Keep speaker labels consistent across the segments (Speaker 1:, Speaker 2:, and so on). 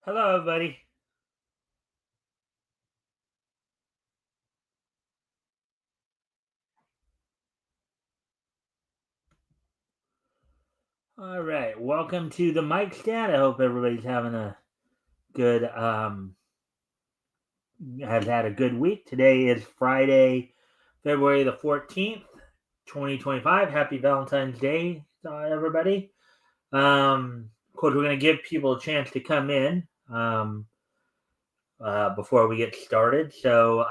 Speaker 1: Hello, everybody. All right, welcome to the Mikestand. I hope everybody's having a good has had a good week. Today is Friday, February the 14th, 2025. Happy Valentine's Day, everybody. Of course, we're going to give people a chance to come in before we get started. So,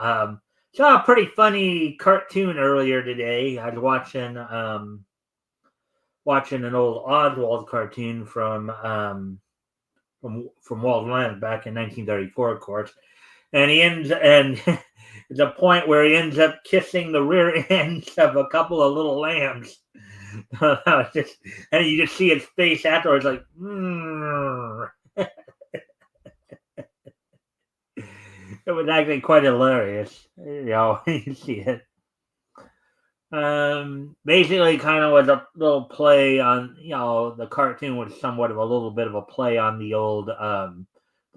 Speaker 1: saw a pretty funny cartoon earlier today. I was watching an old Oswald cartoon from Walt Land back in 1934, of course. And he ends and the point where he ends up kissing the rear ends of a couple of little lambs. just, and you just see his face afterwards, like, it was actually quite hilarious. You see it. Basically, kind of was a little play on, the cartoon was somewhat of a little bit of a play on the old, the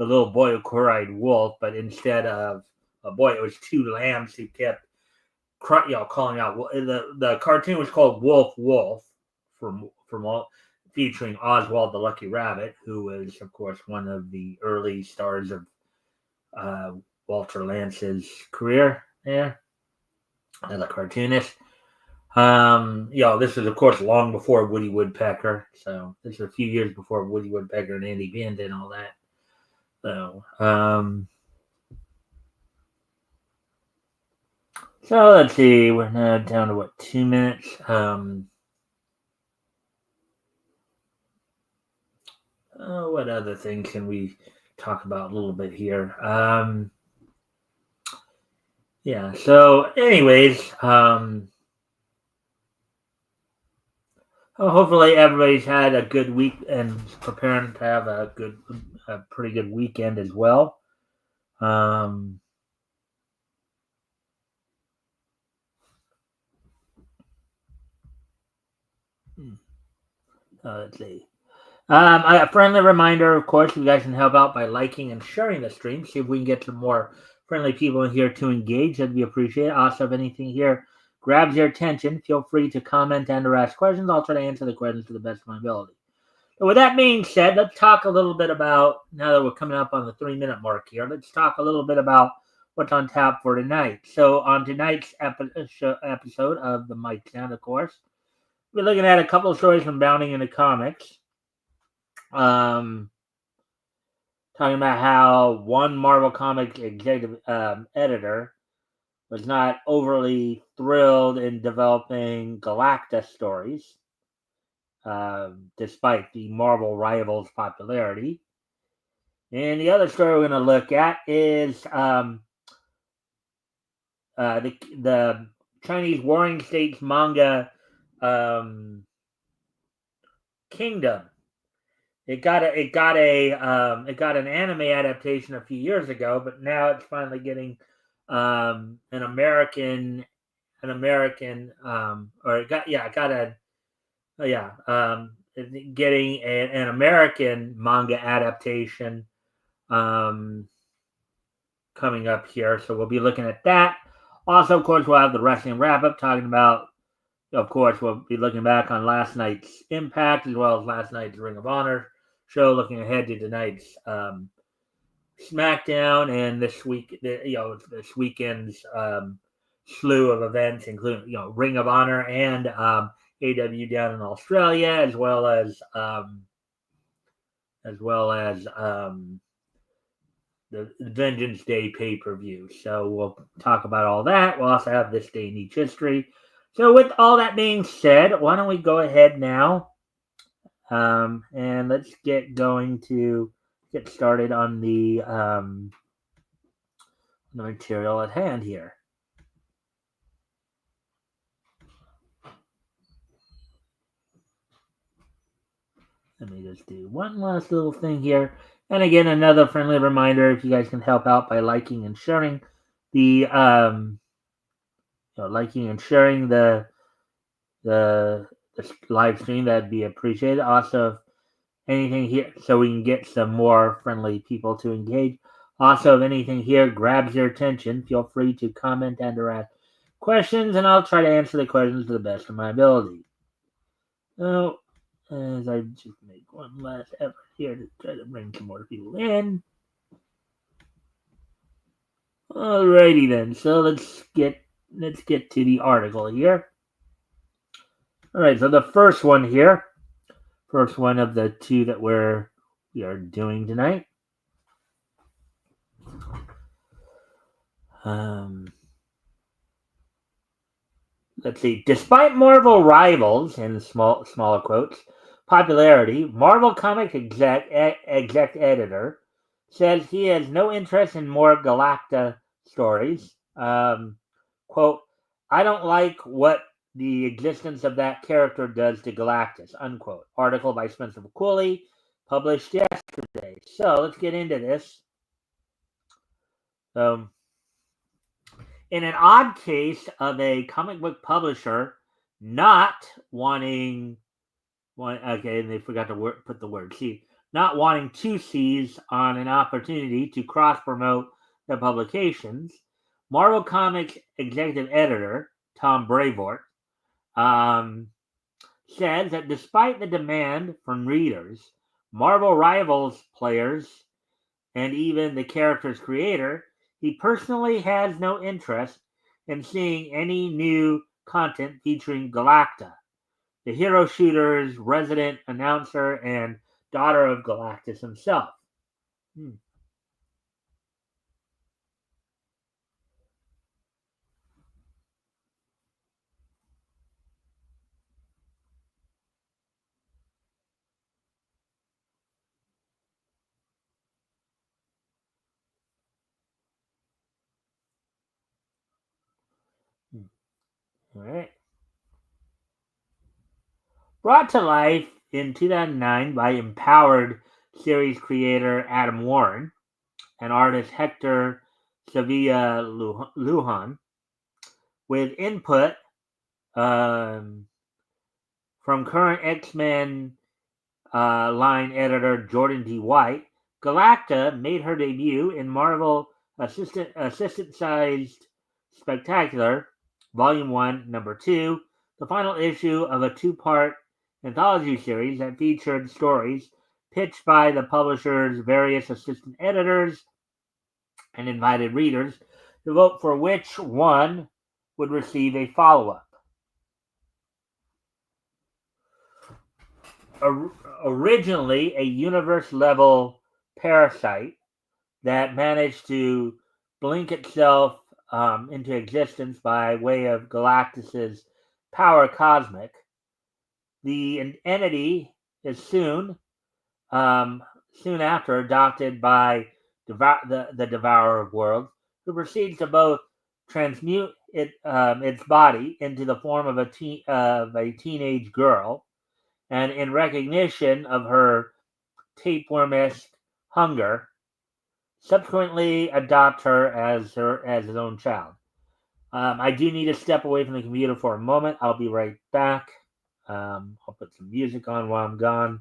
Speaker 1: little boy who cried wolf, but instead of a boy, it was two lambs who kept, calling out. The cartoon was called Wolf Wolf, featuring Oswald the Lucky Rabbit, who was, of course, one of the early stars of uh, Walter Lance's career there as a cartoonist. This was of course long before Woody Woodpecker, so this is a few years before Woody Woodpecker and Andy Band and all that. So let's see, we're now down to what, 2 minutes. What other things can we talk about a little bit here? Yeah. So, anyways, hopefully everybody's had a good week and preparing to have a pretty good weekend as well. Let's see. A friendly reminder, of course, you guys can help out by liking and sharing the stream. See if we can get some more friendly people in here to engage. That'd be appreciated. Also, if anything here grabs your attention, feel free to comment and or ask questions. I'll try to answer the questions to the best of my ability. So with that being said, let's talk a little bit about, now that we're coming up on the 3-minute mark here, let's talk a little bit about what's on tap for tonight. So on tonight's episode of the Mikestand, of course, we're looking at a couple of stories from Bounding into Comics. Talking about how one Marvel Comics executive editor was not overly thrilled in developing Galactus stories, despite the Marvel rivals' popularity. And the other story we're going to look at is the Chinese Warring States manga Kingdom. It got an anime adaptation a few years ago, but now it's finally getting an American getting an American manga adaptation coming up here. So we'll be looking at that. Also, of course, we'll have the wrestling wrap up talking about. Of course, we'll be looking back on last night's Impact as well as last night's Ring of Honor show, looking ahead to tonight's SmackDown and this weekend's slew of events, including Ring of Honor and AW down in Australia, as well as the Vengeance Day pay-per-view. So we'll talk about all that. We'll also have this day in each history. So with all that being said, why don't we go ahead now and let's get started on the material at hand here. Let me just do one last little thing here. And again, another friendly reminder, if you guys can help out by liking and sharing the the live stream, that'd be appreciated. Also, if anything here, so we can get some more friendly people to engage. Also, if anything here grabs your attention, feel free to comment and or ask questions, and I'll try to answer the questions to the best of my ability. So, as I just make one last effort here to try to bring some more people in. Alrighty then, so let's get to the article here. Alright, so the first one here, first one of the two that we are doing tonight. Let's see. Despite Marvel rivals, in smaller quotes, popularity, Marvel comic exec editor says he has no interest in more Galacta stories. Quote, I don't like what the existence of that character does to Galactus, unquote. Article by Spencer McCulley, published yesterday. So let's get into this. In an odd case of a comic book publisher not wanting, okay, and they forgot to put the word C, not wanting to seize on an opportunity to cross-promote the publications, Marvel Comics executive editor Tom Brevoort says that despite the demand from readers, Marvel rivals players, and even the character's creator, he personally has no interest in seeing any new content featuring Galacta, the hero shooter's resident announcer and daughter of Galactus himself. All right. Brought to life in 2009 by Empowered series creator Adam Warren and artist Hector Sevilla Lujan, with input from current X-Men line editor Jordan D. White, Galacta made her debut in Marvel Assistant-Sized Spectacular, Volume 1, Number 2, the final issue of a two-part anthology series that featured stories pitched by the publisher's various assistant editors and invited readers to vote for which one would receive a follow-up. Originally a universe-level parasite that managed to blink itself into existence by way of Galactus's power cosmic, the entity is soon after adopted by the Devourer of Worlds, who proceeds to both transmute its body into the form of a teenage girl, and in recognition of her tapeworm-esque hunger, subsequently adopt her as his own child. I do need to step away from the computer for a moment. I'll be right back. I'll put some music on while I'm gone.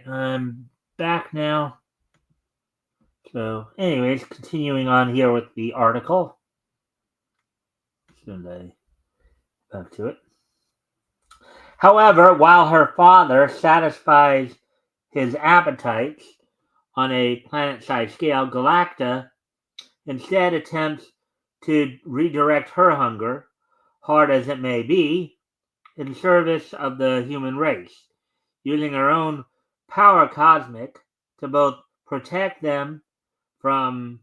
Speaker 1: right, I'm back now. So, anyways, continuing on here with the article. Soon I back to it. However, while her father satisfies his appetites on a planet-sized scale, Galacta instead attempts to redirect her hunger, hard as it may be, in service of the human race, using her own power cosmic to both protect them from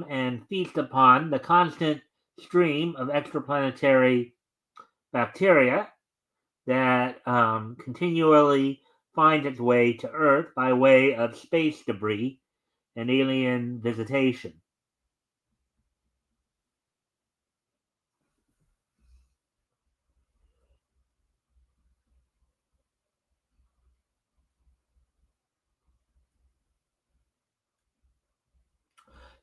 Speaker 1: and feast upon the constant stream of extraplanetary bacteria that continually finds its way to Earth by way of space debris and alien visitation.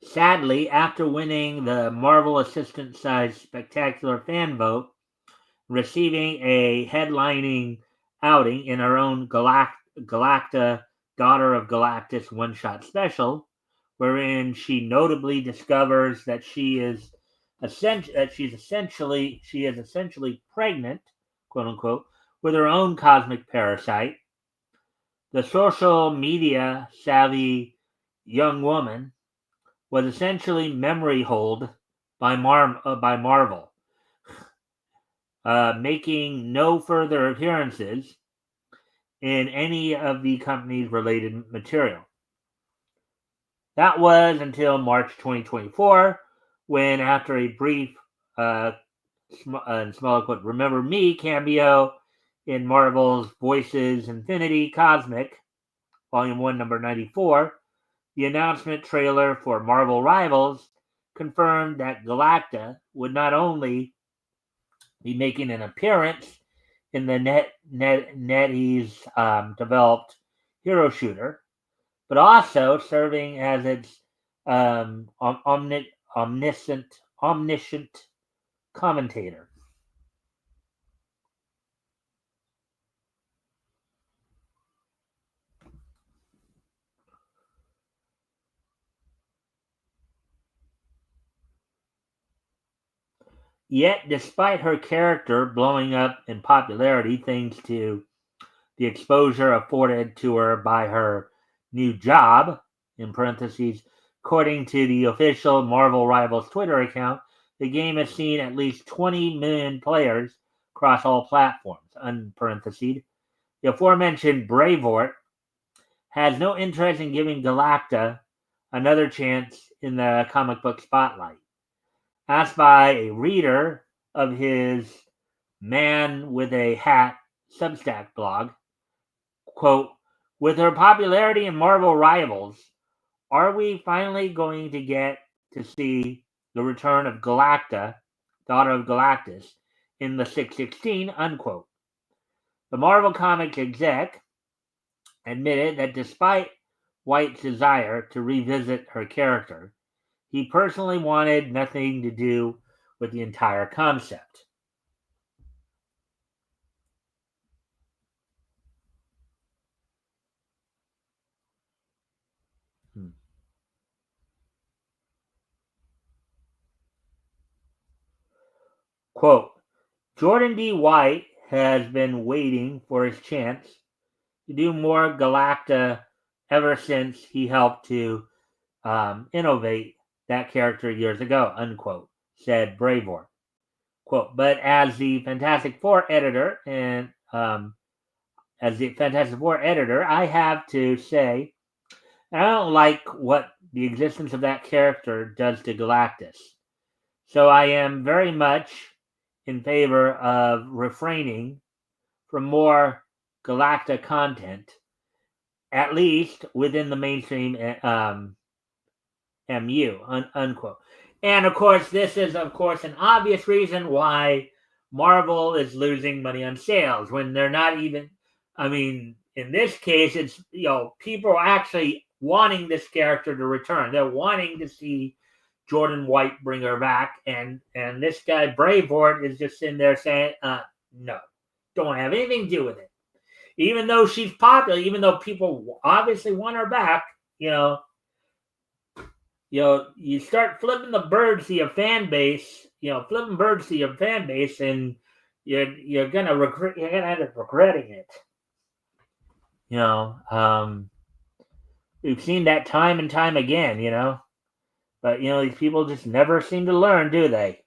Speaker 1: Sadly, after winning the Marvel Assistant Size Spectacular Fan Vote, receiving a headlining outing in her own Galacta Daughter of Galactus one-shot special, wherein she notably discovers that she is essentially pregnant, quote unquote, with her own cosmic parasite. The social media savvy young woman was essentially memory holed by Marvel, making no further appearances in any of the company's related material. That was until March 2024, when after a brief smaller quote, Remember Me cameo in Marvel's Voices Infinity Cosmic, Volume 1, Number 94, the announcement trailer for Marvel Rivals confirmed that Galacta would not only be making an appearance in the NetEase developed hero shooter, but also serving as its omniscient commentator. Yet, despite her character blowing up in popularity thanks to the exposure afforded to her by her new job, in parentheses, according to the official Marvel Rivals Twitter account, the game has seen at least 20 million players across all platforms, unparenthesed. The aforementioned Bravort has no interest in giving Galacta another chance in the comic book spotlight. Asked by a reader of his Man with a Hat Substack blog, quote, with her popularity in Marvel Rivals, are we finally going to get to see the return of Galacta, Daughter of Galactus, in the 616, unquote. The Marvel Comics exec admitted that despite White's desire to revisit her character, he personally wanted nothing to do with the entire concept. Quote, Jordan D. White has been waiting for his chance to do more Galacta ever since he helped to innovate that character years ago, unquote, said Bravor. Quote, but as the Fantastic Four editor I have to say, I don't like what the existence of that character does to Galactus. So I am very much in favor of refraining from more Galacta content, at least within the mainstream MU, unquote. And of course, this is, of course, an obvious reason why Marvel is losing money on sales when they're not even, I mean, in this case, it's, people are actually wanting this character to return. They're wanting to see Jordan White bring her back. And this guy, Bravort, is just sitting there saying, no, don't have anything to do with it. even though she's popular, even though people obviously want her back, you start flipping the birds to your fan base, flipping birds to your fan base, and you're gonna regret, you're gonna end up regretting it. You know, we've seen that time and time again. But these people just never seem to learn, do they?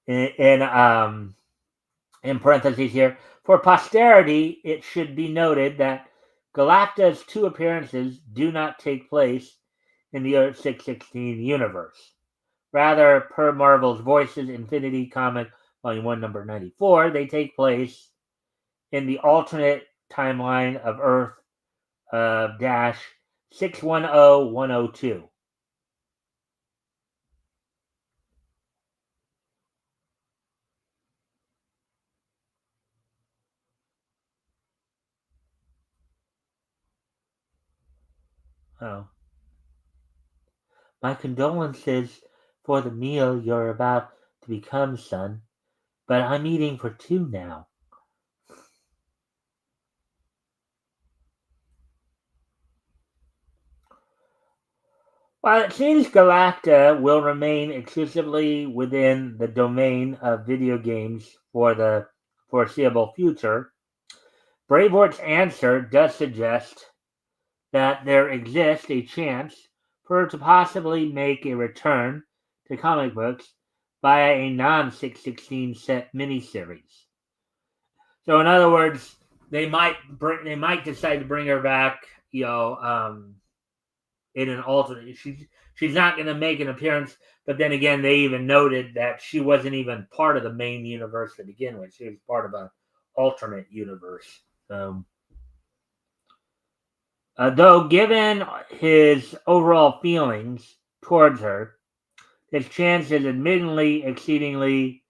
Speaker 1: And in parentheses here, for posterity, it should be noted that Galacta's two appearances do not take place in the Earth 616 universe. Rather, per Marvel's Voices Infinity Comic Volume 1, number 94, they take place in the alternate timeline of Earth dash 610102. Oh. My condolences for the meal you're about to become, son, but I'm eating for two now. While it seems Galacta will remain exclusively within the domain of video games for the foreseeable future, Braveheart's answer does suggest that there exists a chance for her to possibly make a return to comic books via a non-616 set miniseries. So, in other words, they might decide to bring her back, in an alternate. She's not going to make an appearance, but then again, they even noted that she wasn't even part of the main universe to begin with. She was part of an alternate universe. Though, given his overall feelings towards her, his chance is admittedly exceedingly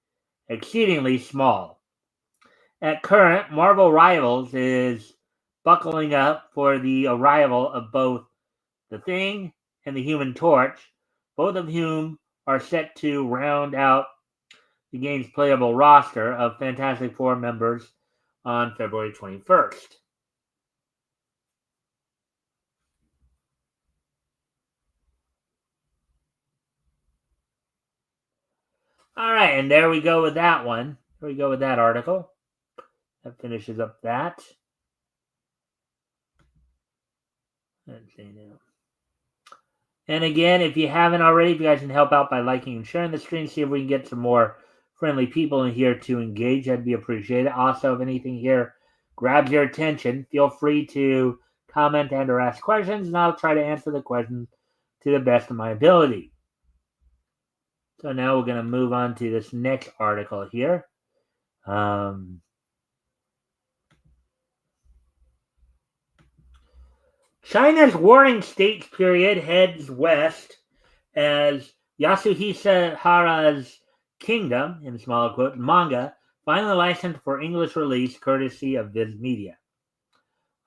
Speaker 1: small. At current, Marvel Rivals is buckling up for the arrival of both the Thing and the Human Torch, both of whom are set to round out the game's playable roster of Fantastic Four members on February 21st. All right, and there we go with that one. There we go with that article. That finishes up that. Let's see now. And again, if you haven't already, if you guys can help out by liking and sharing the stream, see if we can get some more friendly people in here to engage. That'd be appreciated. Also, if anything here grabs your attention, feel free to comment and or ask questions, and I'll try to answer the questions to the best of my ability. So now we're going to move on to this next article here. China's Warring States period heads west as Yasuhisa Hara's Kingdom, in small quote, manga, finally licensed for English release courtesy of Viz Media.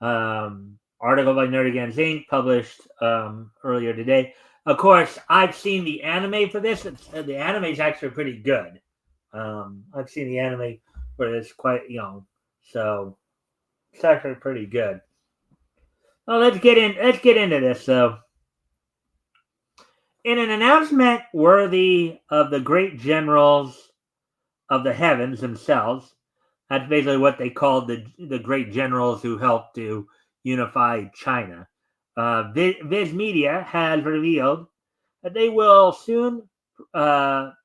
Speaker 1: Article by Nerdigans Inc. published earlier today. Of course, I've seen the anime for this. The anime is actually pretty good. I've seen the anime for this quite young, so it's actually pretty good. Well, let's get into this. So, in an announcement worthy of the great generals of the heavens themselves, that's basically what they called the great generals who helped to unify China. Viz Media has revealed that they will soon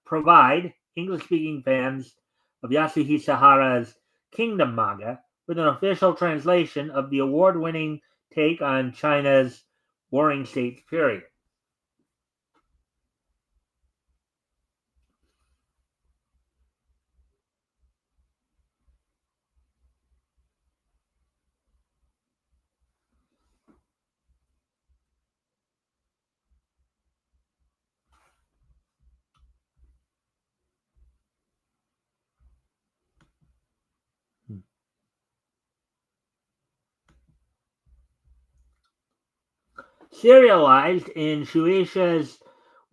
Speaker 1: provide English-speaking fans of Yasuhisa Hara's Kingdom manga with an official translation of the award-winning take on China's Warring States period. Serialized in Shueisha's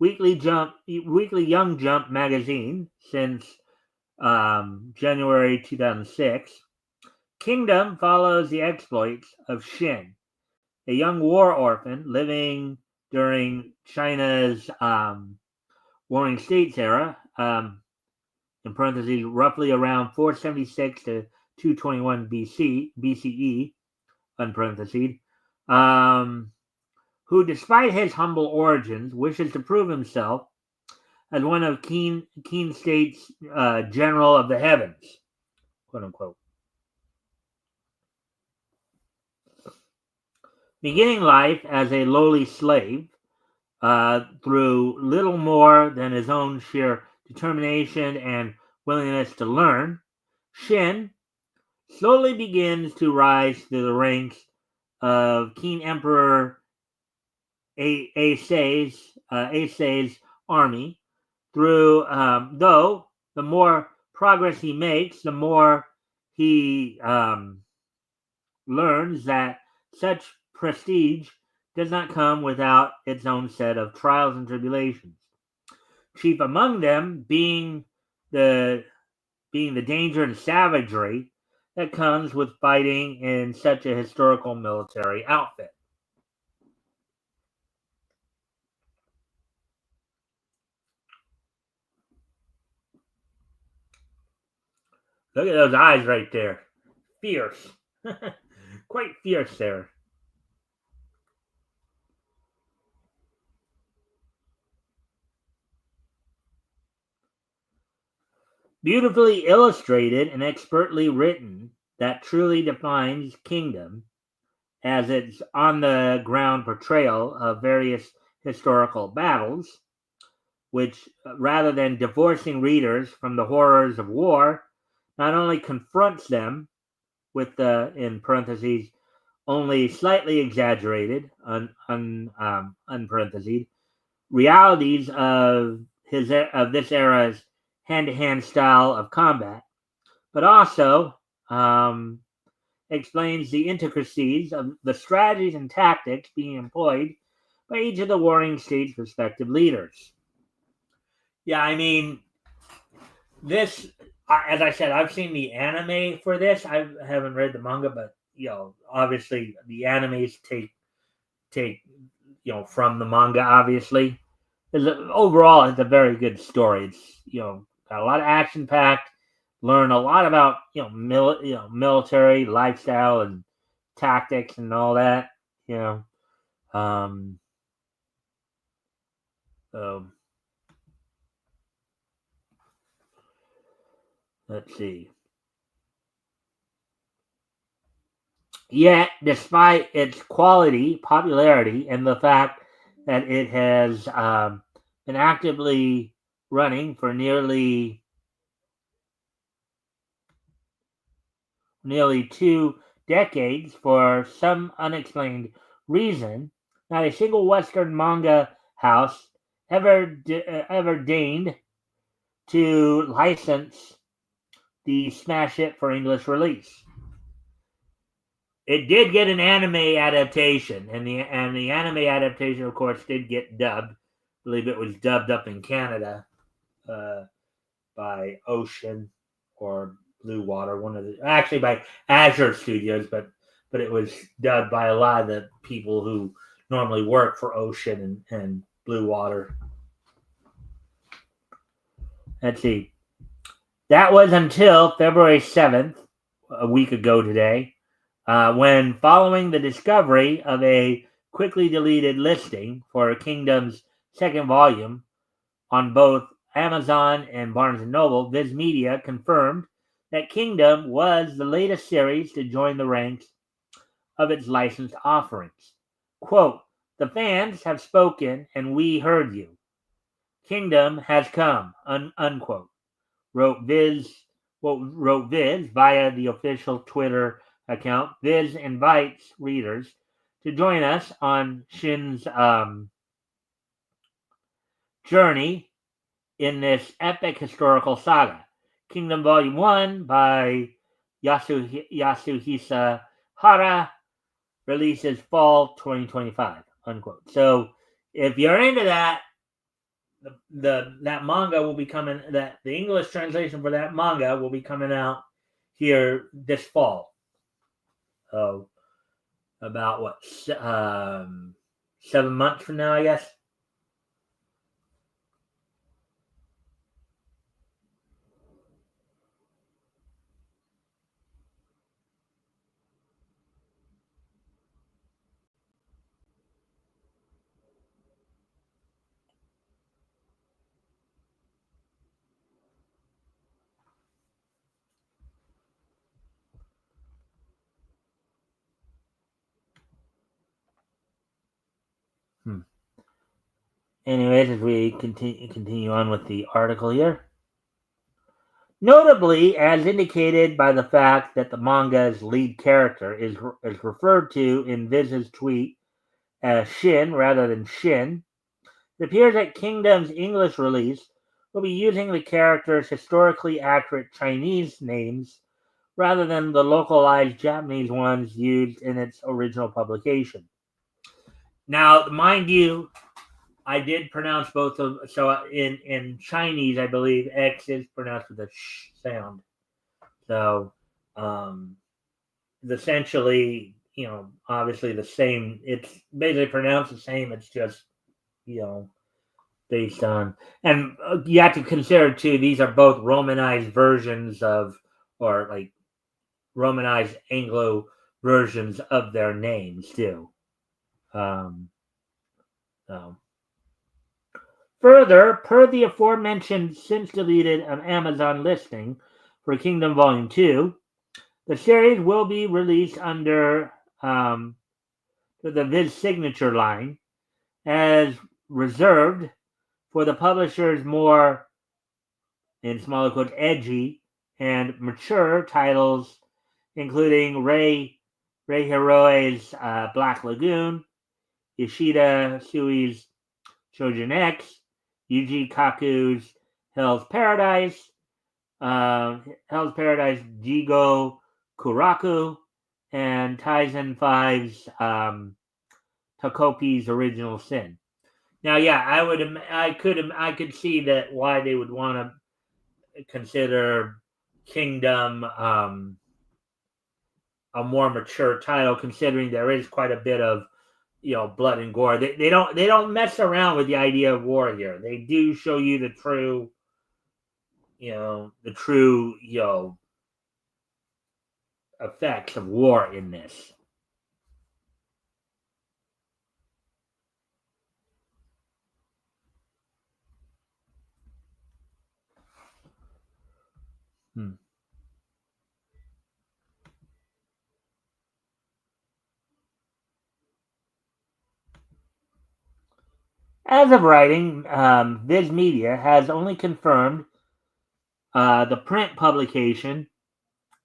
Speaker 1: Weekly Young Jump magazine since January 2006. Kingdom follows the exploits of Shin, a young war orphan living during China's Warring States era, in parentheses, roughly around 476 to 221 BCE, unparenthesed, who, despite his humble origins, wishes to prove himself as one of Qin State's general of the heavens, quote unquote. Beginning life as a lowly slave, through little more than his own sheer determination and willingness to learn, Shin slowly begins to rise through the ranks of Qin Emperor Aisei's army. Though the more progress he makes, the more he learns that such prestige does not come without its own set of trials and tribulations. Chief among them being the danger and savagery that comes with fighting in such a historical military outfit. Look at those eyes right there. Fierce. Quite fierce there. Beautifully illustrated and expertly written, that truly defines Kingdom as its on the ground portrayal of various historical battles, which, rather than divorcing readers from the horrors of war, not only confronts them with the, in parentheses, only slightly exaggerated, unparenthesed, realities of this era's hand-to-hand style of combat, but also explains the intricacies of the strategies and tactics being employed by each of the warring states' respective leaders. Yeah, I mean, this, as I said, I've seen the anime for this. I haven't read the manga, but obviously the animes take from the manga. Obviously, overall, it's a very good story. It's got a lot of action packed. Learn a lot about military lifestyle and tactics and all that. You know, um, um, let's see. Yet, despite its quality, popularity, and the fact that it has been actively running for nearly 2 decades, for some unexplained reason, not a single Western manga house ever deigned to license the smash hit for English release. It did get an anime adaptation, and the anime adaptation, of course, did get dubbed. I believe it was dubbed up in Canada by Ocean or Blue Water, actually by Azure Studios, but it was dubbed by a lot of the people who normally work for Ocean and Blue Water. Let's see. That was until February 7th, a week ago today, when, following the discovery of a quickly deleted listing for Kingdom's second volume on both Amazon and Barnes & Noble, Viz Media confirmed that Kingdom was the latest series to join the ranks of its licensed offerings. Quote, "The fans have spoken and we heard you. Kingdom has come," unquote, wrote Viz via the official Twitter account. Viz invites readers to join us on Shin's journey in this epic historical saga. Kingdom Volume 1 by Yasuhisa Hara releases fall 2025, unquote. So if you're into that, that manga will be coming. That the English translation for that manga will be coming out here this fall. So about what 7 months from now, I guess. Hmm. Anyways, as we continue on with the article here, notably, as indicated by the fact that the manga's lead character is referred to in Viz's tweet as Shin rather than Shin, it appears that Kingdom's English release will be using the character's historically accurate Chinese names rather than the localized Japanese ones used in its original publication. Now, mind you, I did pronounce both of so in Chinese, I believe X is pronounced with a sh sound. So, um, it's essentially, obviously the same. It's basically pronounced the same. It's just, you know, based on, and you have to consider too. These are both Romanized versions of, or like Romanized Anglo versions of their names too. Um, so. Further, per the aforementioned since deleted Amazon listing for Kingdom Volume 2, the series will be released under the Viz Signature line as reserved for the publisher's more, in smaller quotes, edgy and mature titles, including Ray Hiroe's Black Lagoon, Ishida Sui's Chojin X, Yuji Kaku's Hell's Paradise, Hell's Paradise Jigo Kuraku, and Tizen 5's Takopi's Original Sin. Now, yeah, I could see that why they would want to consider Kingdom a more mature title, considering there is quite a bit of blood and gore. They don't mess around with the idea of war here. They do show you the true effects of war in this. Hmm. As of writing, Viz Media has only confirmed the print publication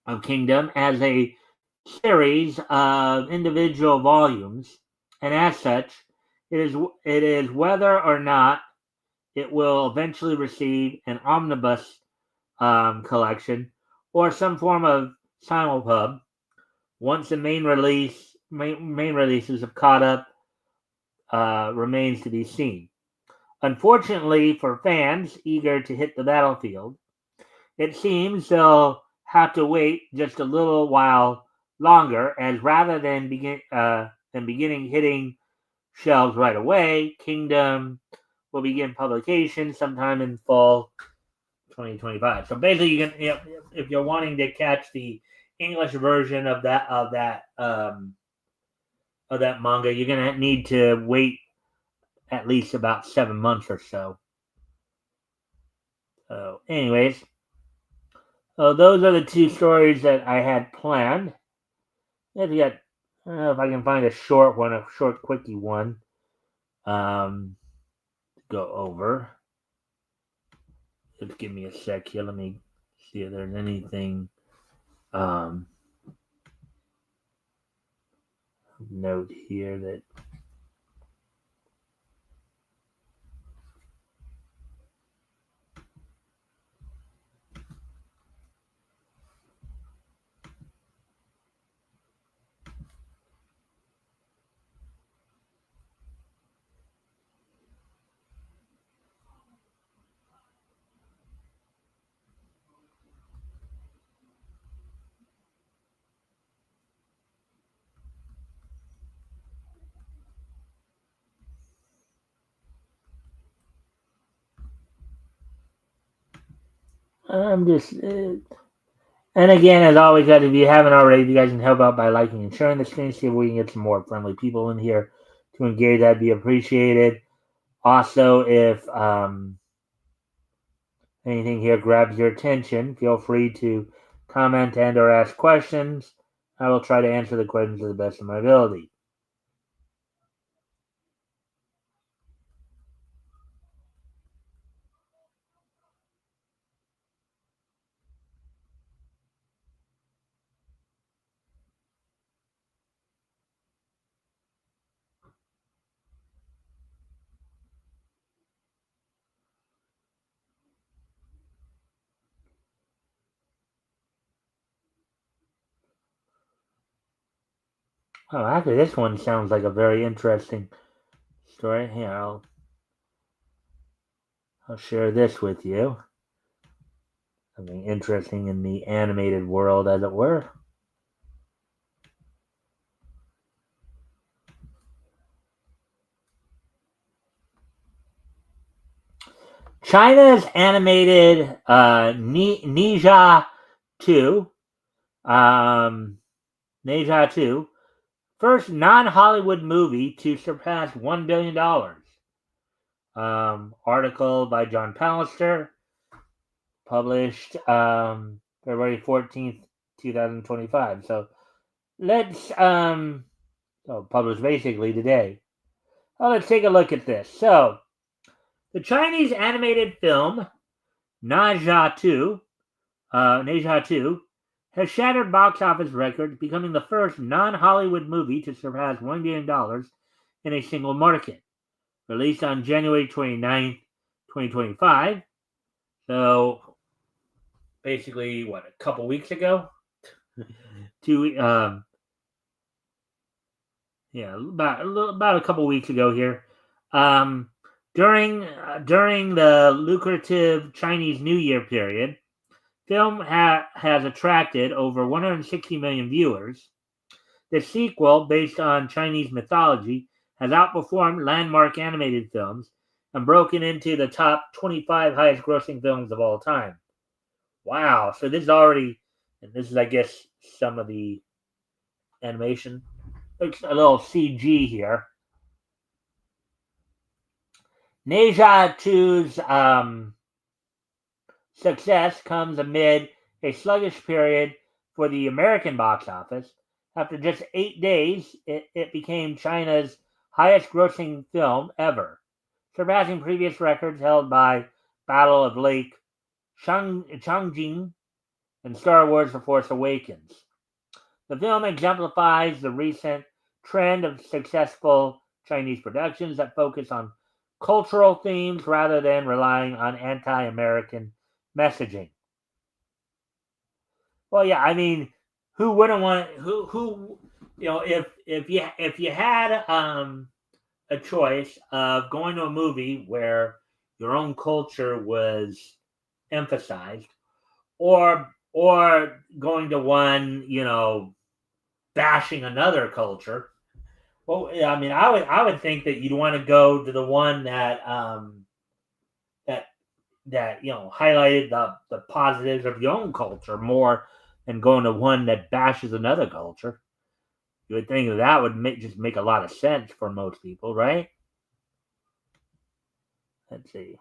Speaker 1: of Kingdom as a series of individual volumes, and as such, it is whether or not it will eventually receive an omnibus collection or some form of simulpub once the main releases have caught up remains to be seen. Unfortunately for fans eager to hit the battlefield, it seems they'll have to wait just a little while longer, as rather than beginning hitting shelves right away, Kingdom will begin publication sometime in fall 2025. So basically, you can, if you're wanting to catch the English version of that manga, you're gonna need to wait at least about 7 months or so. So, anyways, those are the two stories that I had planned. If you got, I don't know if I can find a short one, a short, quickie one, to go over. Just give me a sec here. Let me see if there's anything note here that. I'm just. And again, as always, guys, if you haven't already, if you guys can help out by liking and sharing the stream, see if we can get some more friendly people in here to engage. That'd be appreciated. Also, if anything here grabs your attention, feel free to comment and or ask questions. I will try to answer the questions to the best of my ability. Oh, actually, this one sounds like a very interesting story. Here, I'll share this with you. Something interesting in the animated world, as it were. China's animated Ninja 2, um, Ninja 2, first non-Hollywood movie to surpass $1 billion. Article by John Pallister, published February 14th, 2025. So let's, published basically today. Well, let's take a look at this. So, the Chinese animated film Naja 2, Naja 2 has shattered box office records, becoming the first non-Hollywood movie to surpass $1 billion in a single market. Released on January 29th, 2025. So, basically, what, a couple weeks ago? Two, yeah, about a couple weeks ago here. Um, during the lucrative Chinese New Year period, film has attracted over 160 million viewers. The sequel, based on Chinese mythology, has outperformed landmark animated films and broken into the top 25 highest grossing films of all time. Wow. So this is already, and this is, I guess, some of the animation. Looks a little CG here. Neja 2's success comes amid a sluggish period for the American box office. After just 8 days, it became China's highest grossing film ever, surpassing previous records held by Battle of Lake Changjing and Star Wars The Force Awakens. The film exemplifies the recent trend of successful Chinese productions that focus on cultural themes rather than relying on anti-American messaging. Well, yeah, I mean, who wouldn't want who if you had a choice of going to a movie where your own culture was emphasized, or going to one, bashing another culture. Well, yeah, I mean, I would think that you'd want to go to the one that highlighted the positives of your own culture more than going to one that bashes another culture. You would think that would just make a lot of sense for most people, right? Let's see.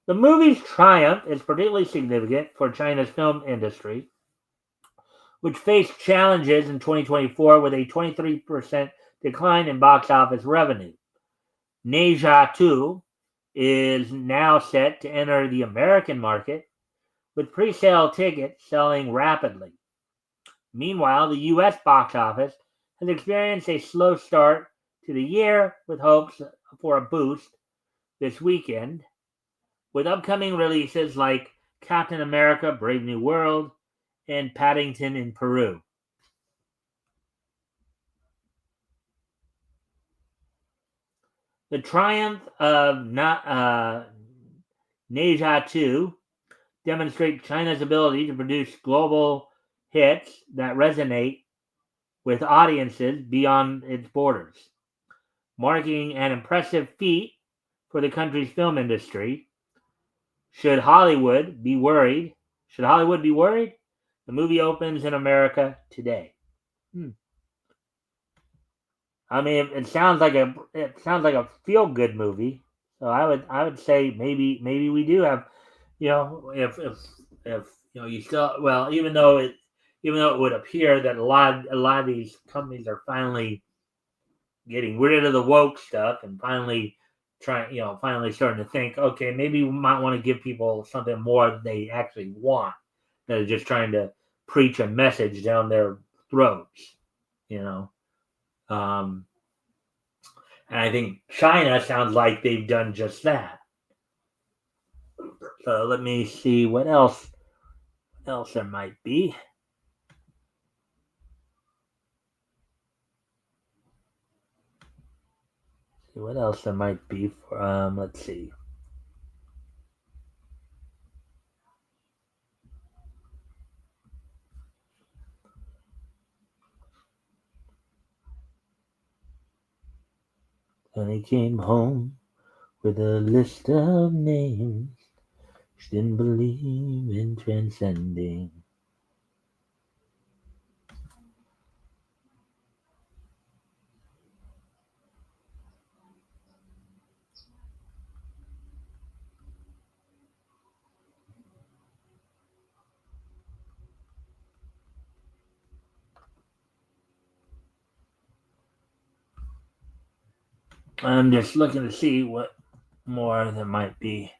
Speaker 1: The movie's triumph is particularly significant for China's film industry, which faced challenges in 2024 with a 23% decline in box office revenue. Neja 2 is now set to enter the American market, with pre-sale tickets selling rapidly. Meanwhile, the U.S. box office has experienced a slow start to the year, with hopes for a boost this weekend, with upcoming releases like Captain America Brave New World and Paddington in Peru. The triumph of Neja 2 demonstrates China's ability to produce global hits that resonate with audiences beyond its borders, marking an impressive feat for the country's film industry. Should Hollywood be worried? Should Hollywood be worried? The movie opens in America today. I mean, it sounds like a feel good movie. So I would say maybe we do have, if you still, well, even though it would appear that a lot of these companies are finally getting rid of the woke stuff and finally finally starting to think, okay, maybe we might want to give people something more than they actually want, instead of just trying to preach a message down their throats, you know. Um, and I think China sounds like they've done just that. So let me see what else there might be. See what else there might be for let's see. And he came home with a list of names. She didn't believe in transcending. I'm just looking to see what more there might be.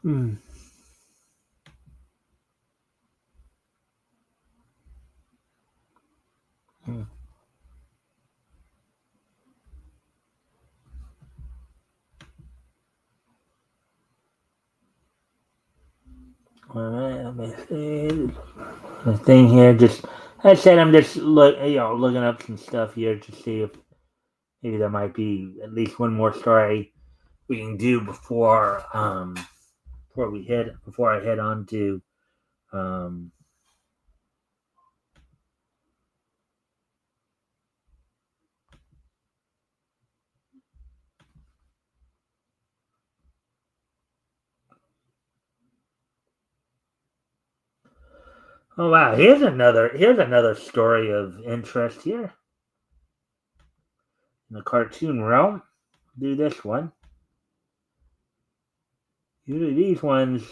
Speaker 1: Hmm. Hmm. All right, let me see the thing here. Just I said, I'm just looking up some stuff here to see if maybe there might be at least one more story we can do before I head on to um, oh wow, here's another story of interest here in the cartoon realm. Do this one. Usually these ones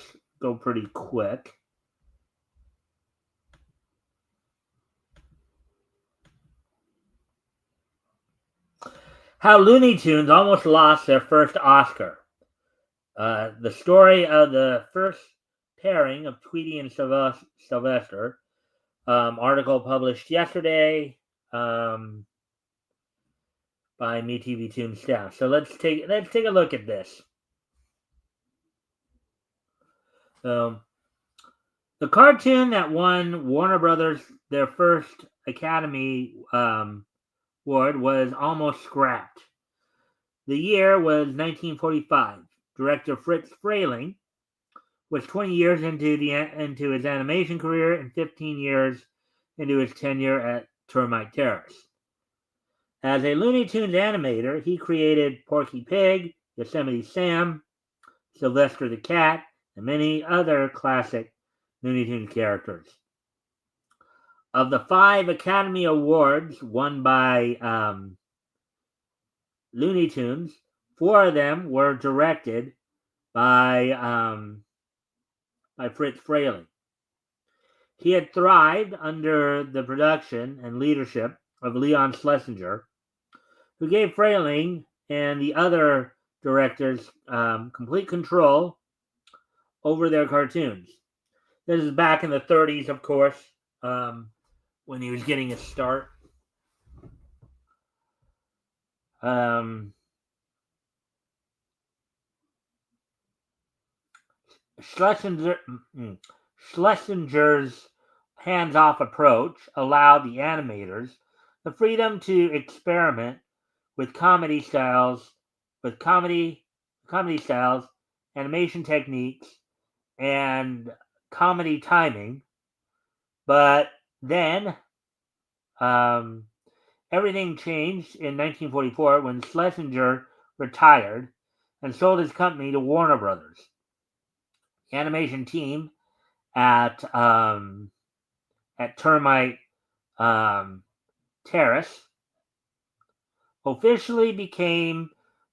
Speaker 1: go pretty quick. How Looney Tunes almost lost their first Oscar. The story of the first pairing of Tweety and Sylvester. Article published yesterday by MeTV Toon staff. So let's take a look at this. So the cartoon that won Warner Brothers their first Academy Award was almost scrapped. The year was 1945. Director Fritz Frayling was 20 years into his animation career and 15 years into his tenure at Termite Terrace. As a Looney Tunes animator, he created Porky Pig, Yosemite Sam, Sylvester the Cat, and many other classic Looney Tunes characters. Of the 5 Academy Awards won by Looney Tunes, 4 of them were directed by Fritz Fraley. He had thrived under the production and leadership of Leon Schlesinger, who gave Fraley and the other directors complete control over their cartoons. This is back in the 30s, of course, when he was getting his start. Schlesinger, Schlesinger's hands-off approach allowed the animators the freedom to experiment with comedy styles, animation techniques, and comedy timing. But then everything changed in 1944 when Schlesinger retired and sold his company to Warner Brothers. The animation team at Termite Terrace officially became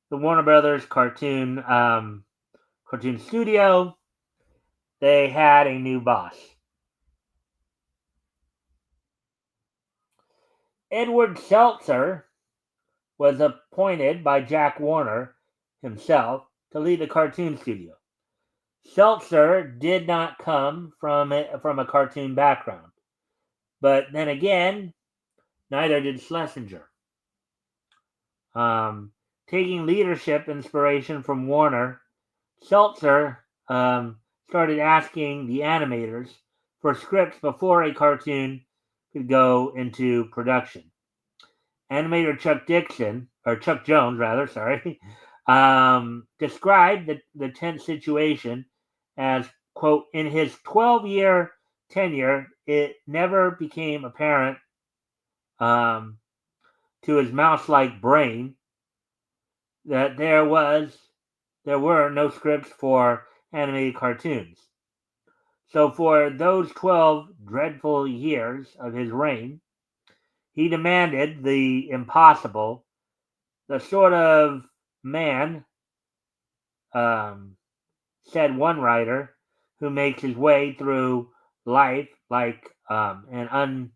Speaker 1: the Warner Brothers cartoon studio. They had a new boss. Edward Seltzer was appointed by Jack Warner himself to lead the cartoon studio. Seltzer did not come from a cartoon background, but then again, neither did Schlesinger. Taking leadership inspiration from Warner, Seltzer started asking the animators for scripts before a cartoon could go into production. Animator Chuck Jones, described the tense situation as, quote, in his 12-year tenure, it never became apparent to his mouse-like brain that there were no scripts for animated cartoons. So for those 12 dreadful years of his reign, he demanded the impossible, the sort of man, said one writer, who makes his way through life like an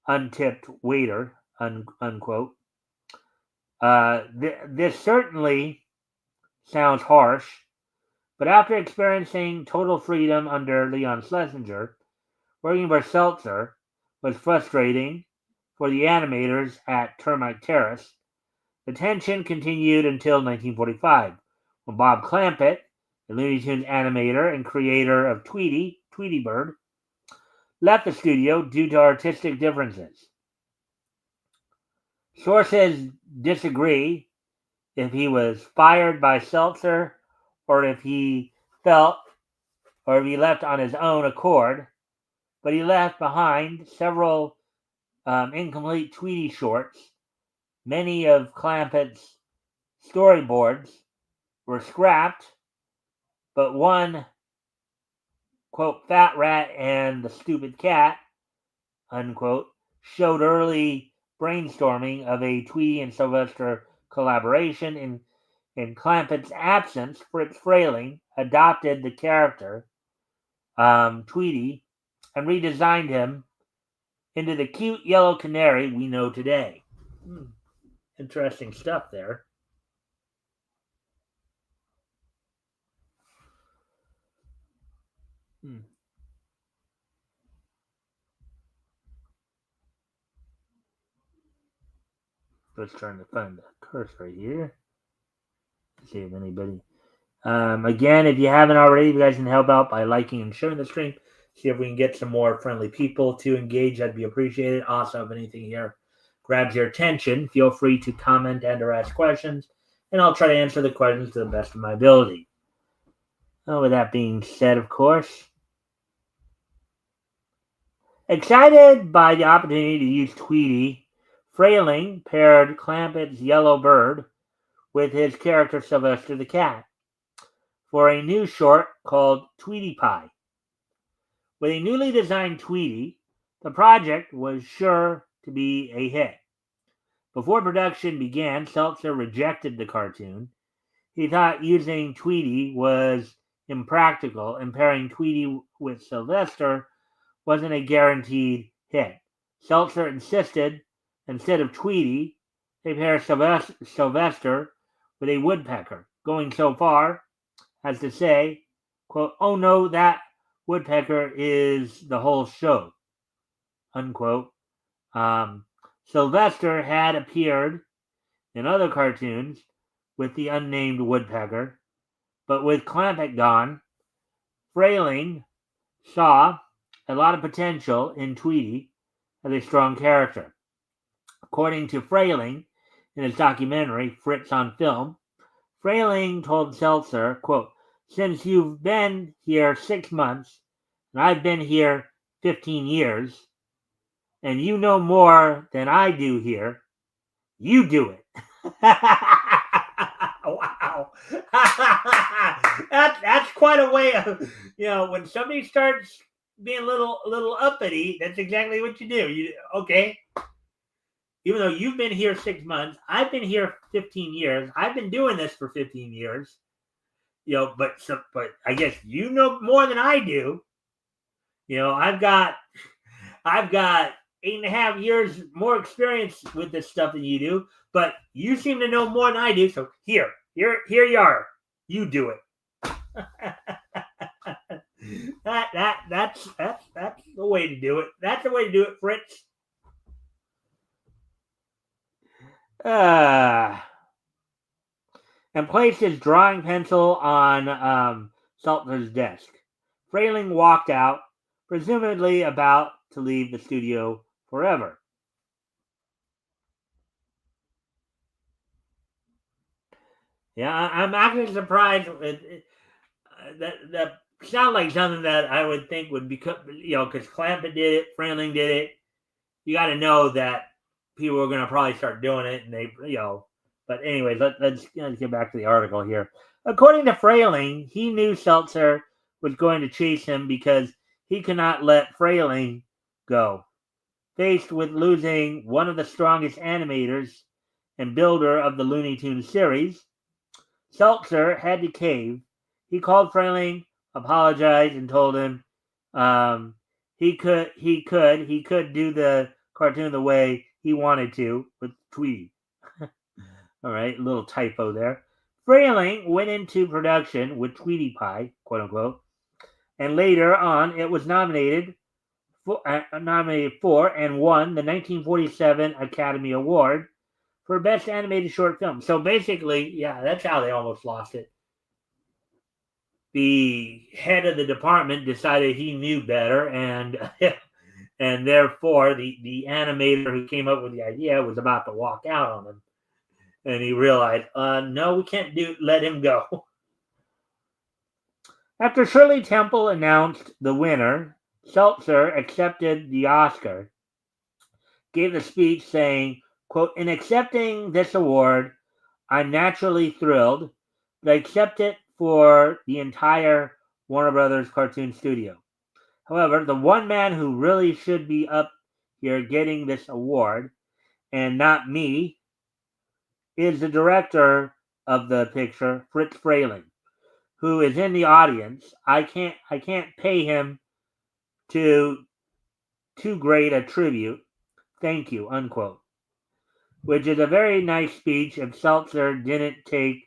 Speaker 1: untipped waiter, unquote. This certainly sounds harsh, but after experiencing total freedom under Leon Schlesinger, working for Seltzer was frustrating for the animators at Termite Terrace. The tension continued until 1945, when Bob Clampett, the Looney Tunes animator and creator of Tweety Bird, left the studio due to artistic differences. Sources disagree if he was fired by Seltzer or if he left on his own accord, but he left behind several incomplete Tweety shorts. Many of Clampett's storyboards were scrapped, but one, quote, Fat Rat and the Stupid Cat, unquote, showed early brainstorming of a Tweety and Sylvester collaboration. In Clampett's absence, Fritz Fraley adopted the character, Tweety, and redesigned him into the cute yellow canary we know today. Interesting stuff there. Let's trying to find the cursor here. See if anybody. Again, if you haven't already, you guys can help out by liking and sharing the stream. See if we can get some more friendly people to engage. That'd be appreciated. Also, if anything here grabs your attention, feel free to comment and or ask questions, and I'll try to answer the questions to the best of my ability. With that being said, of course, excited by the opportunity to use Tweety, Fraley paired Clampett's Yellow Bird with his character Sylvester the Cat for a new short called Tweety Pie. With a newly designed Tweety, the project was sure to be a hit. Before production began, Seltzer rejected the cartoon. He thought using Tweety was impractical, and pairing Tweety with Sylvester wasn't a guaranteed hit. Seltzer insisted, instead of Tweety, they pair Sylvester with a woodpecker, going so far as to say, quote, "Oh no, that woodpecker is the whole show," unquote. Um, Sylvester had appeared in other cartoons with the unnamed woodpecker, but with Clampett gone, Frayling saw a lot of potential in Tweety as a strong character. According to Frayling, in his documentary, Fritz on Film, Frayling told Seltzer, quote, "Since you've been here 6 months, and I've been here 15 years, and you know more than I do here, you do it." Wow. That's quite a way of, when somebody starts being a little uppity, that's exactly what you do. Okay, even though you've been here 6 months, I've been here 15 years. I've been doing this for 15 years. But I guess you know more than I do. I've got 8.5 years more experience with this stuff than you do, but you seem to know more than I do. So here you are. You do it. That's the way to do it. That's the way to do it, Fritz. And placed his drawing pencil on Seltzer's desk. Frayling walked out, presumably about to leave the studio forever. Yeah, I'm actually surprised. That sounds like something that I would think would become, because Clampett did it, Frayling did it. You got to know that people are going to probably start doing it, and But anyways, let's get back to the article here. According to Frayling, he knew Seltzer was going to chase him because he could not let Frayling go. Faced with losing one of the strongest animators and builder of the Looney Tunes series, Seltzer had to cave. He called Frayling, apologized, and told him he could do the cartoon the way he wanted to with Tweety. All right, a little typo there. Frayling went into production with Tweety Pie, quote unquote, and later on it was nominated for and won the 1947 Academy Award for Best Animated Short Film. So basically, yeah, that's how they almost lost it. The head of the department decided he knew better, and and therefore the animator who came up with the idea was about to walk out on him, and he realized, no, we can't let him go. After Shirley Temple announced the winner, Seltzer accepted the Oscar, gave a speech saying, quote, "In accepting this award, I'm naturally thrilled, but I accept it for the entire Warner Brothers cartoon studio. However, the one man who really should be up here getting this award, and not me, is the director of the picture, Fritz Frayling, who is in the audience. I can't pay him too great a tribute. Thank you," unquote. Which is a very nice speech if Seltzer didn't take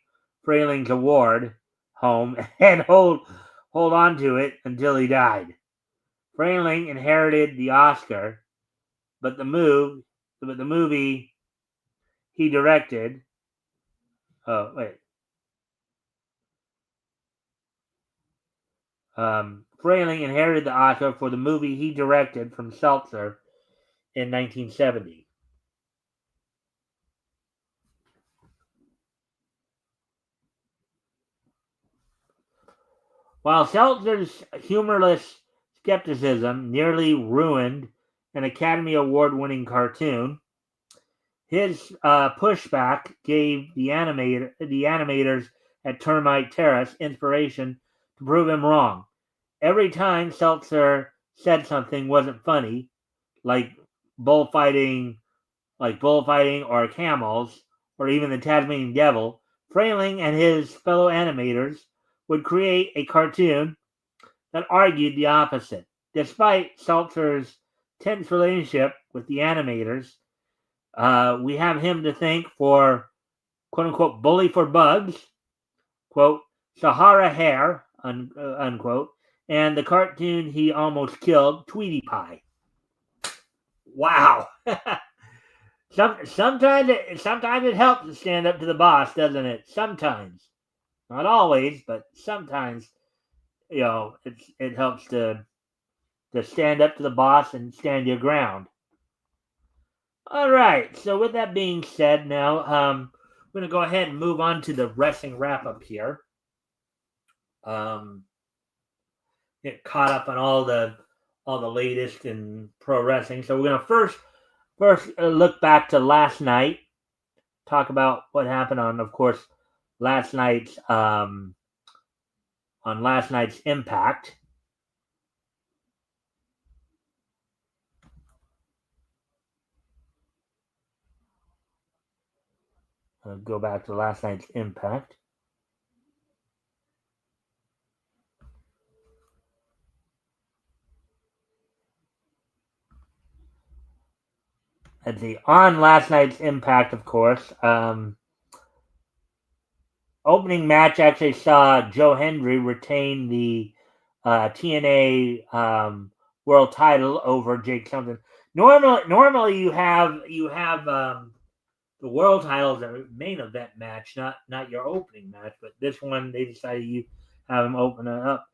Speaker 1: Frayling's award home and hold on to it until he died. Frayling inherited the Oscar, but the movie he directed. Oh wait. Frayling inherited the Oscar for the movie he directed from Seltzer in 1970. While Seltzer's humorless skepticism nearly ruined an Academy Award-winning cartoon, his pushback gave the animators at Termite Terrace inspiration to prove him wrong. Every time Seltzer said something wasn't funny, like bullfighting or camels, or even the Tasmanian devil, Frayling and his fellow animators would create a cartoon that argued the opposite. Despite Seltzer's tense relationship with the animators, we have him to thank for quote unquote bully for bugs, quote Sahara Hare, unquote, and the cartoon he almost killed, Tweety Pie. Wow. Sometimes it helps to stand up to the boss, doesn't it? Sometimes, not always, but sometimes, it helps to stand up to the boss and stand your ground. All right. So with that being said, now we're gonna go ahead and move on to the wrestling wrap up here. Get caught up on all the latest in pro wrestling. So we're gonna first look back to last night. Talk about what happened on, of course, last night's Impact. Go back to last night's Impact. Let's see. On last night's Impact, of course, opening match actually saw Joe Hendry retain the TNA world title over Jake something. Normally you have the world title as a main event match, not your opening match. But this one they decided you have him open it up.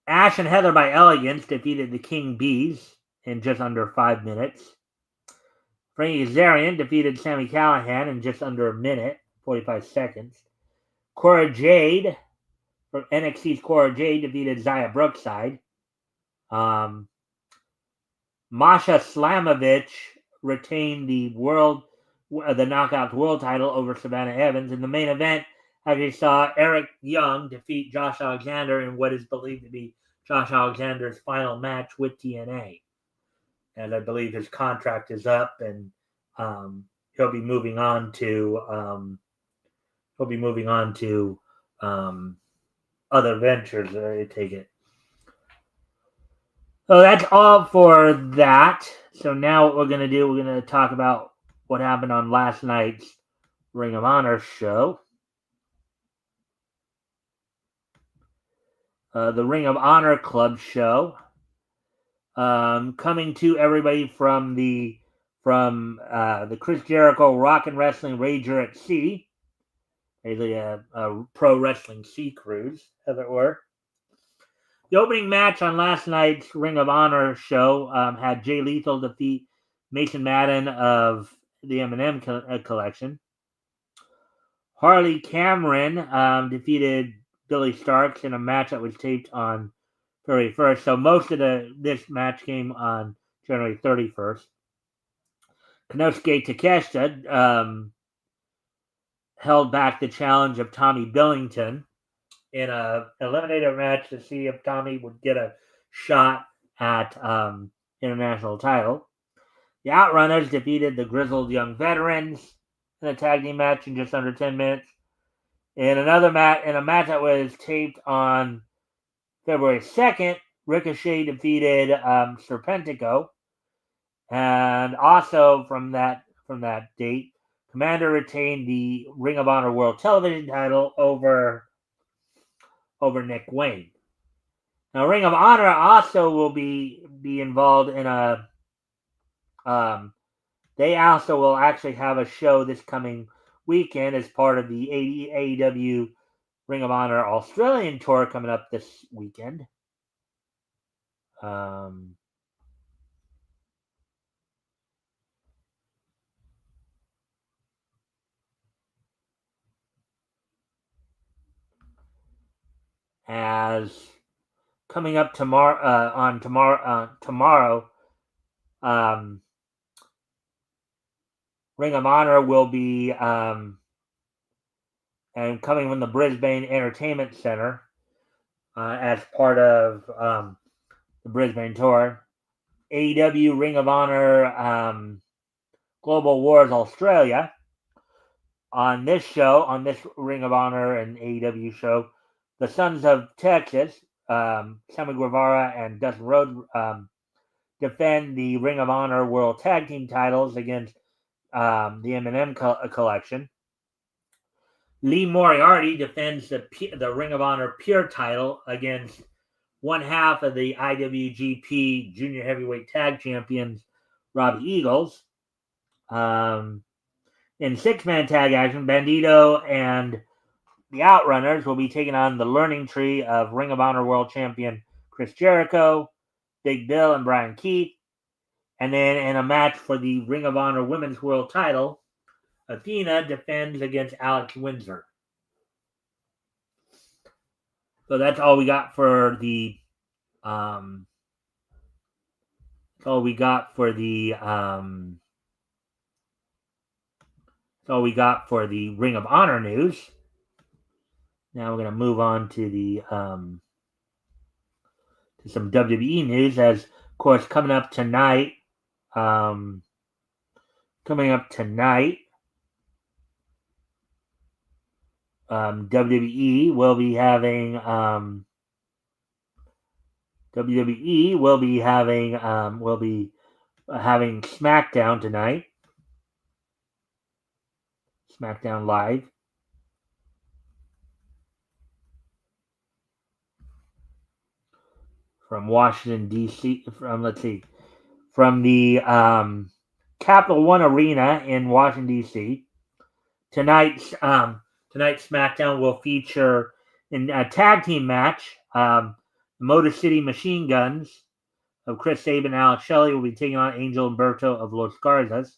Speaker 1: Ash and Heather by Elegance defeated the King Bees in just under 5 minutes. Frankie Kazarian defeated Sami Callihan in just under a minute, 45 seconds. Cora Jade from NXT's Cora Jade defeated Xia Brookside. Masha Slamovich retained the Knockouts World title over Savannah Evans. In the main event, actually saw Eric Young defeat Josh Alexander in what is believed to be Josh Alexander's final match with TNA. And I believe his contract is up, and he'll be moving on to other ventures. I take it. So that's all for that. So now what we're going to do, we're going to talk about what happened on last night's Ring of Honor show. The Ring of Honor Club show. Coming to everybody from the Chris Jericho Rock and Wrestling Rager at Sea. Basically a pro wrestling sea cruise, as it were. The opening match on last night's Ring of Honor show had Jay Lethal defeat Mason Madden of the M&M collection. Harley Cameron defeated Billy Starks in a match that was taped on February 1st. So most of this match came on January 31st. Konosuke Takeshita held back the challenge of Tommy Billington in an eliminator match to see if Tommy would get a shot at international title. The Outrunners defeated the Grizzled Young Veterans in a tag team match in just under 10 minutes. In another match, in a match that was taped on February 2nd, Ricochet defeated Serpentico, and also from that date, Commander retained the Ring of Honor World Television title over Nick Wayne. Now, Ring of Honor also will be involved in a. They also will actually have a show this coming weekend as part of the AEW Ring of Honor Australian tour coming up this weekend. As coming up tomorrow, Ring of Honor will be and coming from the Brisbane Entertainment Centre as part of the Brisbane tour. AEW Ring of Honor Global Wars Australia. On this show, on this Ring of Honor and AEW show, the Sons of Texas, Sammy Guevara and Dustin Rhodes, defend the Ring of Honor World Tag Team titles against the M&M collection. Lee Moriarty defends the Ring of Honor Pure title against one half of the IWGP Junior Heavyweight Tag Champions, Robbie Eagles. In six-man tag action, Bandito and the Outrunners will be taking on the Learning Tree of Ring of Honor World Champion Chris Jericho, Big Bill, and Brian Keith. And then in a match for the Ring of Honor Women's World title, Athena defends against Alex Windsor. So that's all we got for the Ring of Honor news. Now we're going to move on to the to some WWE news. As of course, coming up tonight, WWE will be having SmackDown tonight. SmackDown Live. From Washington, D.C. From the Capital One Arena in Washington, D.C. Tonight's SmackDown will feature in a tag team match. Motor City Machine Guns of Chris Sabin and Alex Shelley will be taking on Angel Umberto of Los Garzas.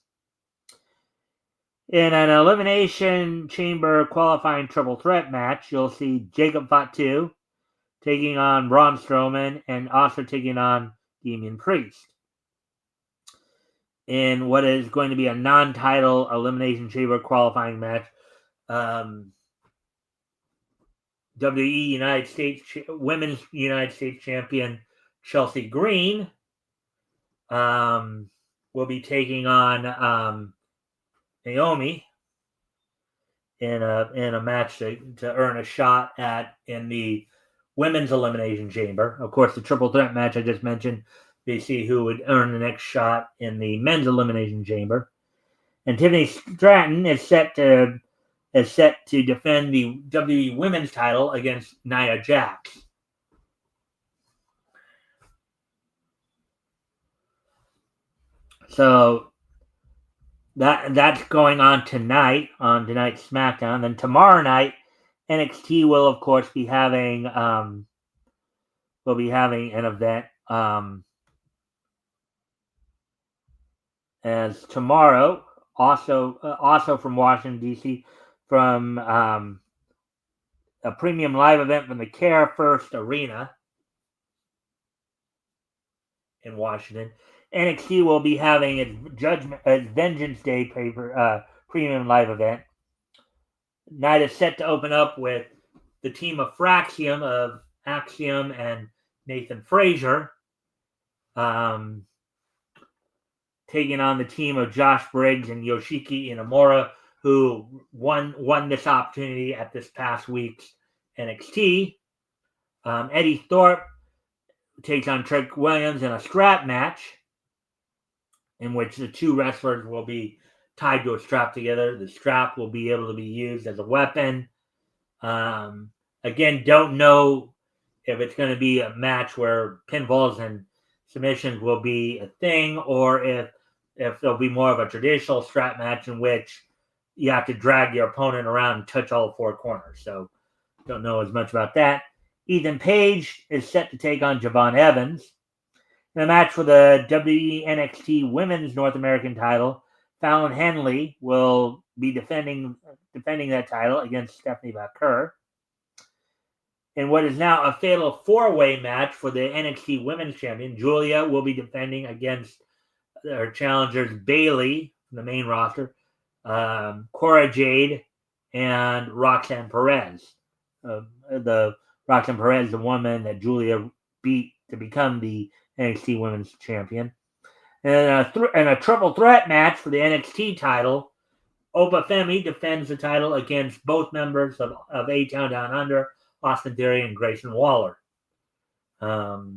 Speaker 1: In an Elimination Chamber qualifying triple threat match, you'll see Jacob Fatu taking on Braun Strowman and also taking on Damian Priest. In what is going to be a non-title Elimination Chamber qualifying match, WWE United States Women's United States Champion Chelsea Green will be taking on Naomi in a match to earn a shot in the Women's Elimination Chamber. Of course, the triple threat match I just mentioned, we see who would earn the next shot in the Men's Elimination Chamber. And Tiffany Stratton is set to defend the WWE Women's title against Nia Jax. So that's going on tonight on tonight's SmackDown. Then tomorrow night, NXT will of course be having an event. As tomorrow, also from Washington D.C., from a premium live event from the Care First Arena in Washington. NXT will be having its Vengeance Day premium live event. Night is set to open up with the team of Fraxium of Axiom and Nathan Frazier taking on the team of Josh Briggs and Yoshiki Inamura, who won this opportunity at this past week's NXT. Eddie Thorpe takes on Trick Williams in a strap match in which the two wrestlers will be tied to a strap together. The strap will be able to be used as a weapon. Again, don't know if it's going to be a match where pinfalls and submissions will be a thing, or if there'll be more of a traditional strap match in which you have to drag your opponent around and touch all four corners. So don't know as much about that. Ethan Page is set to take on Javon Evans. In a match for the WWE NXT Women's North American title, Fallon Henley will be defending that title against Stephanie Baker. In what is now a fatal four-way match for the NXT Women's Champion, Julia will be defending against her challengers Bayley from the main roster, Cora Jade, and Roxanne Perez. The Roxanne Perez, the woman that Julia beat to become the NXT Women's Champion. And a triple threat match for the NXT title, Opa Femi defends the title against both members of A-Town Down Under, Austin Theory and Grayson Waller. So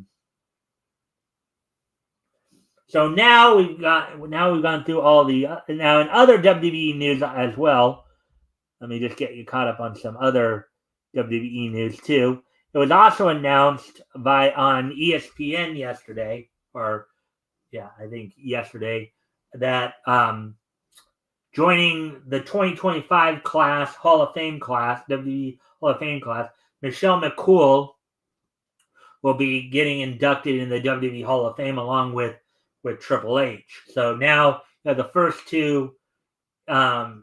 Speaker 1: now we've gone through all the now in other WWE news as well. Let me just get you caught up on some other WWE news too. It was also announced on ESPN yesterday, I think yesterday, that joining the 2025 class, Hall of Fame class, WWE Hall of Fame class, Michelle McCool will be getting inducted in the WWE Hall of Fame along with Triple H. So now the first two inductees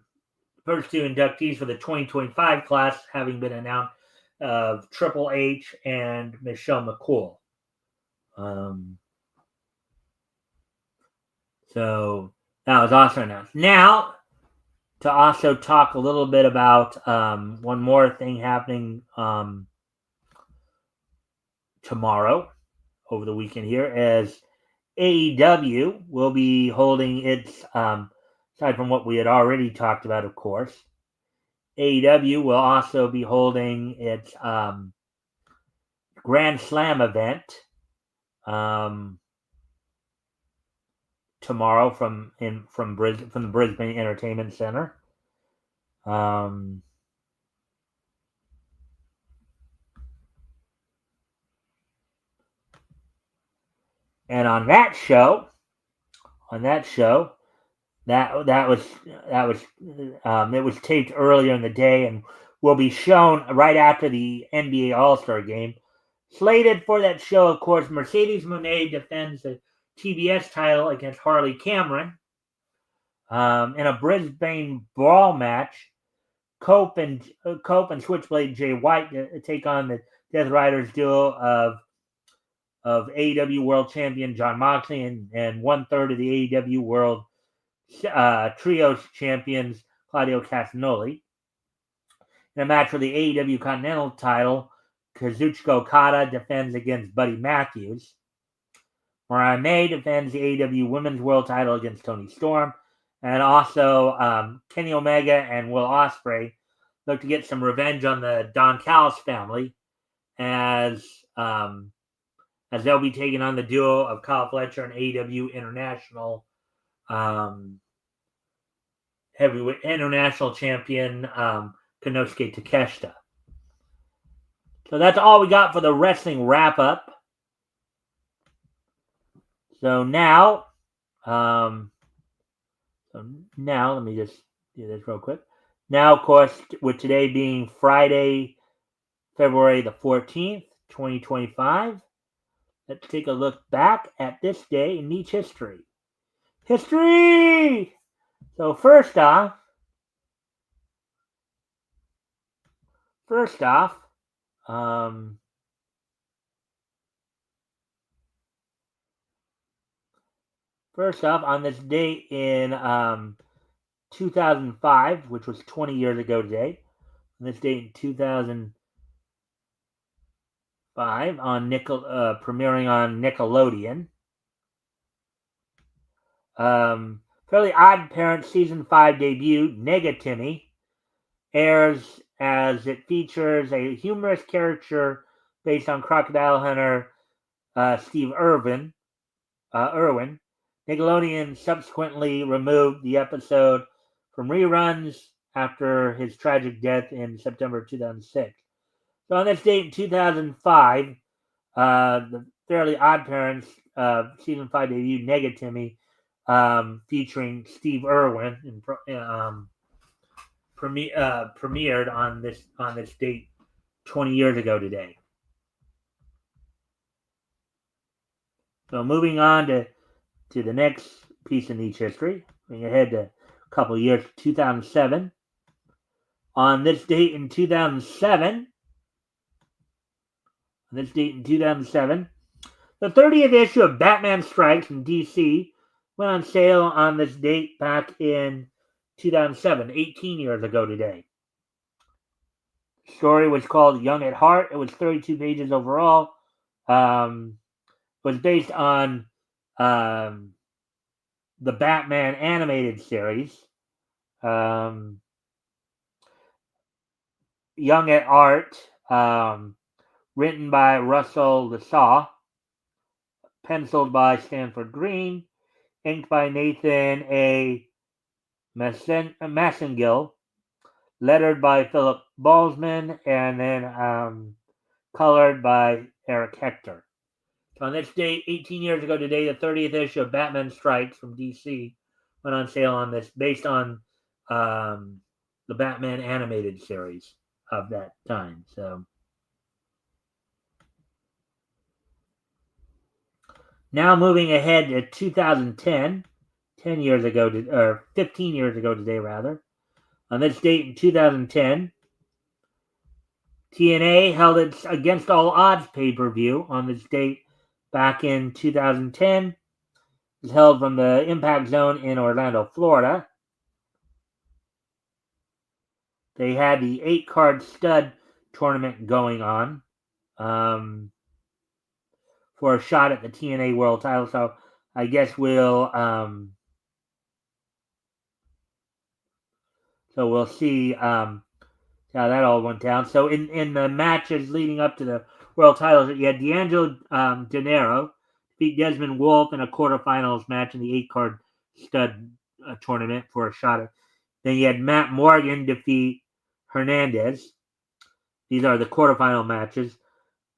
Speaker 1: for the 2025 class having been announced of Triple H and Michelle McCool. So that was also announced. Now, to also talk a little bit about one more thing happening tomorrow, over the weekend here, as AEW will be holding its, aside from what we had already talked about, of course, AEW will also be holding its Grand Slam event tomorrow from the Brisbane Entertainment Center. And on that show, it was taped earlier in the day and will be shown right after the NBA All-Star Game. Slated for that show, of course, Mercedes Moné defends the TBS title against Harley Cameron. In a Brisbane Brawl match, Cope and Switchblade Jay White take on the Death Riders duo of AEW World Champion Jon Moxley and 1/3 of the AEW World Trios Champions Claudio Castagnoli. In a match for the AEW Continental title, Kazuchika Okada defends against Buddy Matthews. Mariah May defends the AEW Women's World title against Toni Storm. And also Kenny Omega and Will Ospreay look to get some revenge on the Don Callis family as they'll be taking on the duo of Kyle Fletcher and AEW International Heavyweight International Champion Konosuke Takeshita. So that's all we got for the wrestling wrap-up. So now, let me just do this real quick. Now, of course, with today being Friday, February the 14th, 2025, let's take a look back at this day in Niche history. History! So first off, on this date in 2005, which was 20 years ago today, on this date in 2005, premiering on Nickelodeon, Fairly Odd Parents Season 5 debut, Negatimmy, airs as it features a humorous character based on Crocodile Hunter Steve Irwin. Nickelodeon subsequently removed the episode from reruns after his tragic death in September 2006. So on this date in 2005, the Fairly Odd Parents Season 5 debut, Negatimmy, featuring Steve Irwin, premiered on this date 20 years ago today. So moving on to the next piece of niche history, going ahead to a couple of years, 2007. On this date in 2007, the 30th issue of Batman Strikes from DC went on sale on this date back in 2007, 18 years ago today. The story was called Young at Heart. It was 32 pages overall. Was based on the Batman animated series. Young at Art, written by Russell Lasaw, penciled by Stanford Green, inked by Nathan A. Massengill, lettered by Philip Balsman, and then colored by Eric Hector. On this date, 18 years ago today, the 30th issue of Batman Strikes from DC went on sale on this, based on the Batman animated series of that time. So now moving ahead to 2010, 10 years ago, or 15 years ago today, rather. On this date in 2010, TNA held its Against All Odds pay-per-view on this date back in 2010. It was held from the Impact Zone in Orlando, Florida. They had the 8-card stud tournament going on for a shot at the TNA World title. So I guess we'll see how that all went down. So in the matches leading up to the world titles, you had D'Angelo Dinero beat Desmond Wolfe in a quarterfinals match in the 8-card stud tournament for a shot at. Then you had Matt Morgan defeat Hernandez. These are the quarterfinal matches.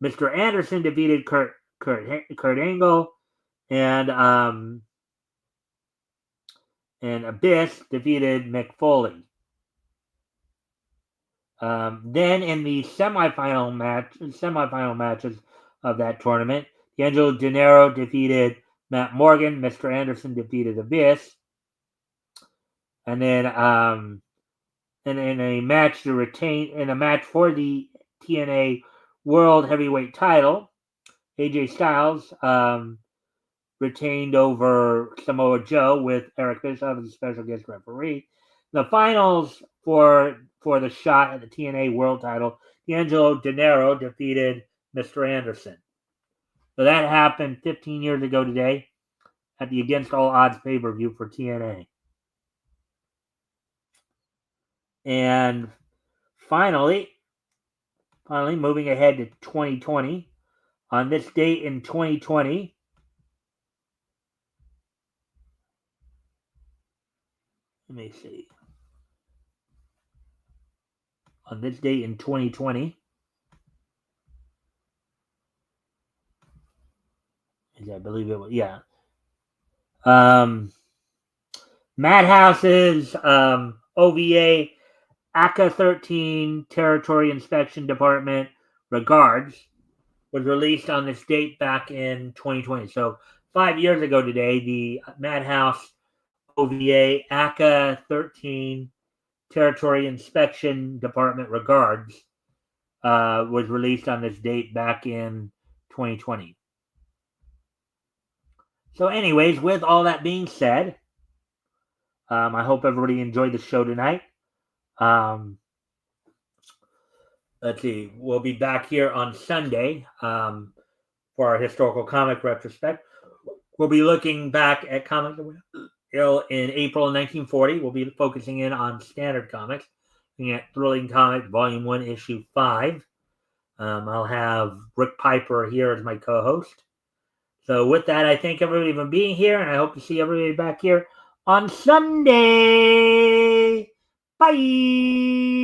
Speaker 1: Mr. Anderson defeated Kurt Angle, and Abyss defeated Mick Foley. Then in the semifinal matches of that tournament, D'Angelo Dinero defeated Matt Morgan. Mr. Anderson defeated Abyss, and then in a match for the TNA World Heavyweight Title, AJ Styles retained over Samoa Joe with Eric Bischoff as a special guest referee. The finals for the shot at the TNA World Title, D'Angelo Dinero defeated Mr. Anderson. So that happened 15 years ago today at the Against All Odds pay-per-view for TNA. And finally, moving ahead to 2020, on this date in 2020, let me see. On this date in 2020, I believe it was, yeah. Madhouse's OVA ACA 13 Territory Inspection Department Regards was released on this date back in 2020. So 5 years ago today, the Madhouse OVA ACA 13 Territory Inspection Department Regards was released on this date back in 2020. So anyways, with all that being said, I hope everybody enjoyed the show tonight. Let's see. We'll be back here on Sunday for our historical comic retrospect. We'll be looking back at comics in April of 1940. We'll be focusing in on standard comics, looking at Thrilling Comics Volume 1, Issue 5. I'll have Rick Piper here as my co-host. So with that, I thank everybody for being here, and I hope to see everybody back here on Sunday. Bye!